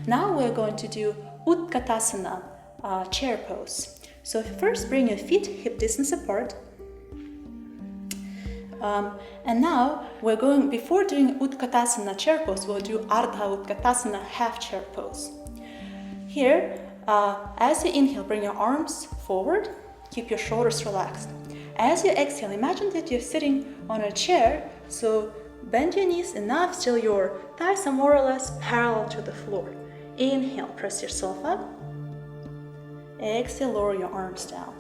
Now we're going to do Utkatasana, chair pose. So first bring your feet hip distance apart. And now we're going, before doing Utkatasana chair pose, we'll do Ardha Utkatasana half chair pose. Here, as you inhale, bring your arms forward, keep your shoulders relaxed. As you exhale, imagine that you're sitting on a chair, so bend your knees enough till your thighs are more or less parallel to the floor. Inhale, press yourself up. Exhale, lower your arms down.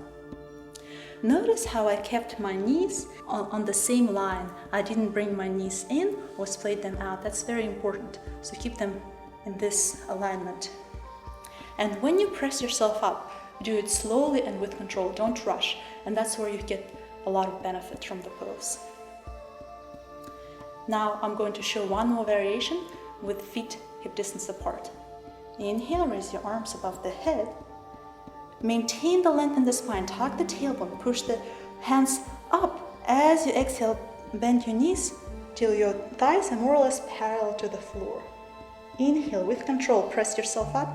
Notice how I kept my knees on the same line. I didn't bring my knees in or splayed them out. That's very important. So keep them in this alignment. And when you press yourself up, do it slowly and with control. Don't rush. And that's where you get a lot of benefit from the pose. Now I'm going to show one more variation with feet hip distance apart. Inhale, raise your arms above the head. Maintain the length in the spine. Tuck the tailbone. Push the hands up. As you exhale, bend your knees till your thighs are more or less parallel to the floor. Inhale, with control, press yourself up.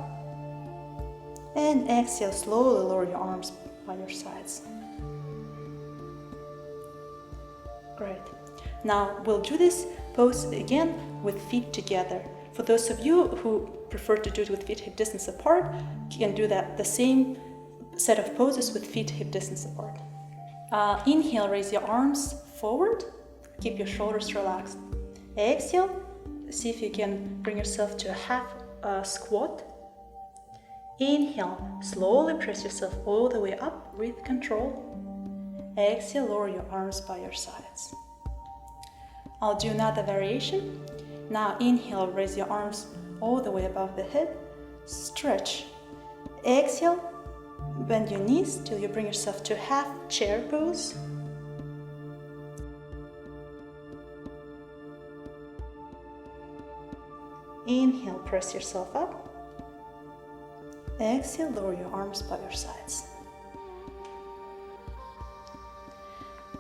And exhale, slowly lower your arms by your sides. Great. Now we'll do this pose again with feet together. For those of you who prefer to do it with feet hip distance apart, you can do that the same set of poses with feet hip distance apart. Inhale, raise your arms forward, keep your shoulders relaxed. Exhale, see if you can bring yourself to a half squat. Inhale, slowly press yourself all the way up with control. Exhale, lower your arms by your sides. I'll do another variation. Now inhale, raise your arms all the way above the head. Stretch. Exhale, bend your knees till you bring yourself to half chair pose. Inhale, press yourself up. Exhale, lower your arms by your sides.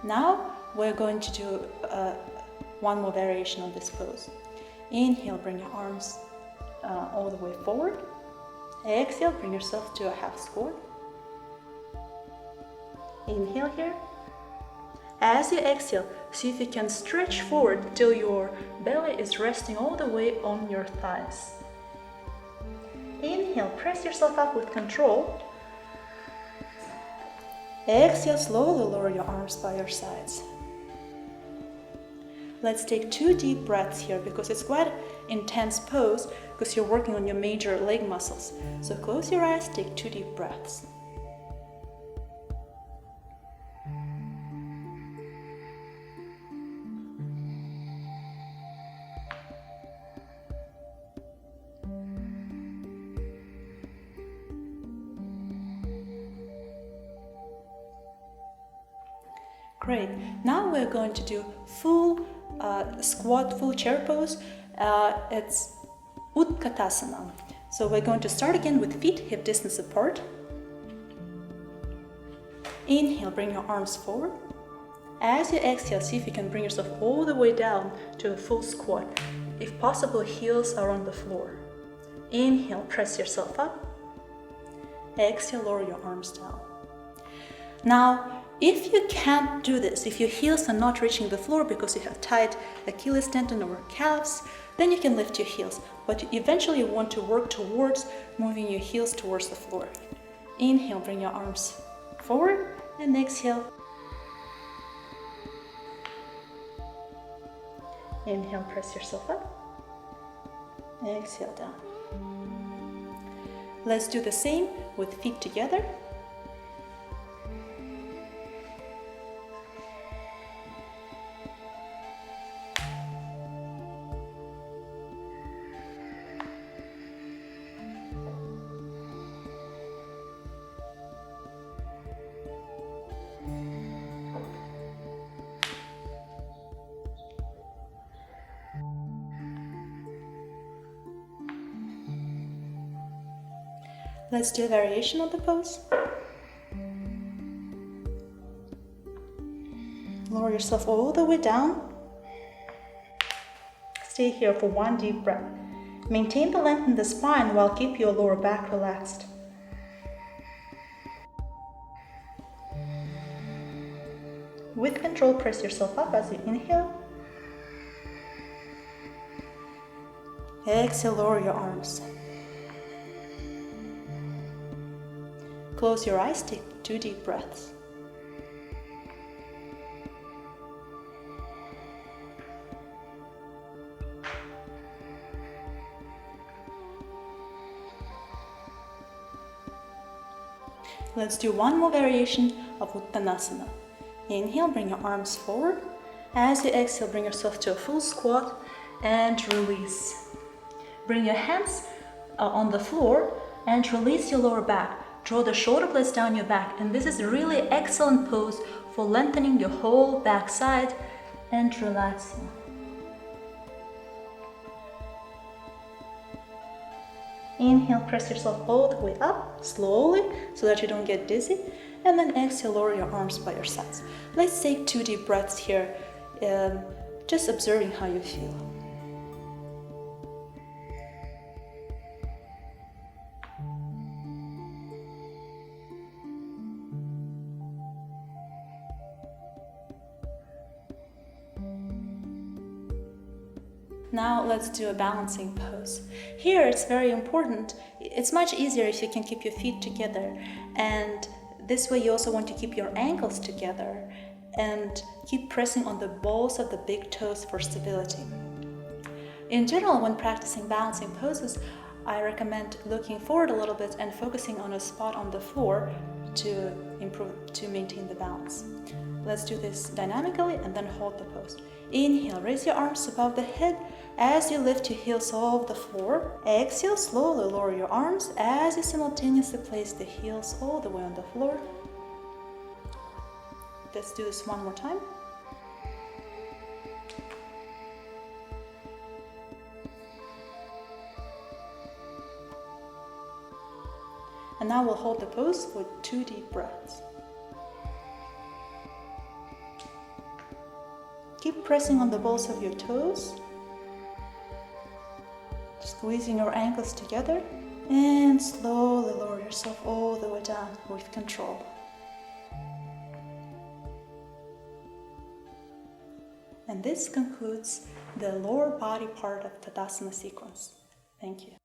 Now we're going to do one more variation on this pose. Inhale, bring your arms all the way forward. Exhale, bring yourself to a half squat. Inhale here. As you exhale, see if you can stretch forward till your belly is resting all the way on your thighs. Inhale, press yourself up with control. Exhale, slowly lower your arms by your sides. Let's take 2 deep breaths here because it's quite an intense pose because you're working on your major leg muscles. So close your eyes, take 2 deep breaths. Great. Now we're going to do full squat, full chair pose. It's Utkatasana. So we're going to start again with feet hip distance apart. Inhale, bring your arms forward. As you exhale, see if you can bring yourself all the way down to a full squat. If possible, heels are on the floor. Inhale, press yourself up. Exhale, lower your arms down. Now, if you can't do this, if your heels are not reaching the floor because you have tight Achilles tendon or calves, then you can lift your heels. But eventually you want to work towards moving your heels towards the floor. Inhale, bring your arms forward, and exhale. Inhale, press yourself up. Exhale down. Let's do the same with feet together. Let's do a variation of the pose. Lower yourself all the way down. Stay here for 1 deep breath. Maintain the length in the spine while keep your lower back relaxed. With control, press yourself up as you inhale. Exhale, lower your arms. Close your eyes, take 2 deep breaths. Let's do one more variation of Uttanasana. Inhale, bring your arms forward. As you exhale, bring yourself to a full squat and release. Bring your hands on the floor and release your lower back. Draw the shoulder blades down your back, and this is a really excellent pose for lengthening your whole back side and relaxing. Inhale, press yourself all the way up, slowly, so that you don't get dizzy. And then exhale, lower your arms by your sides. Let's take 2 deep breaths here, just observing how you feel. Now let's do a balancing pose. Here it's very important. It's much easier if you can keep your feet together, and this way you also want to keep your ankles together and keep pressing on the balls of the big toes for stability. In general, when practicing balancing poses, I recommend looking forward a little bit and focusing on a spot on the floor to maintain the balance. Let's do this dynamically and then hold the pose. Inhale, raise your arms above the head as you lift your heels off the floor. Exhale, slowly lower your arms as you simultaneously place the heels all the way on the floor. Let's do this one more time. And now we'll hold the pose for 2 deep breaths. Keep pressing on the balls of your toes, squeezing your ankles together, and slowly lower yourself all the way down with control. And this concludes the lower body part of Tadasana sequence. Thank you.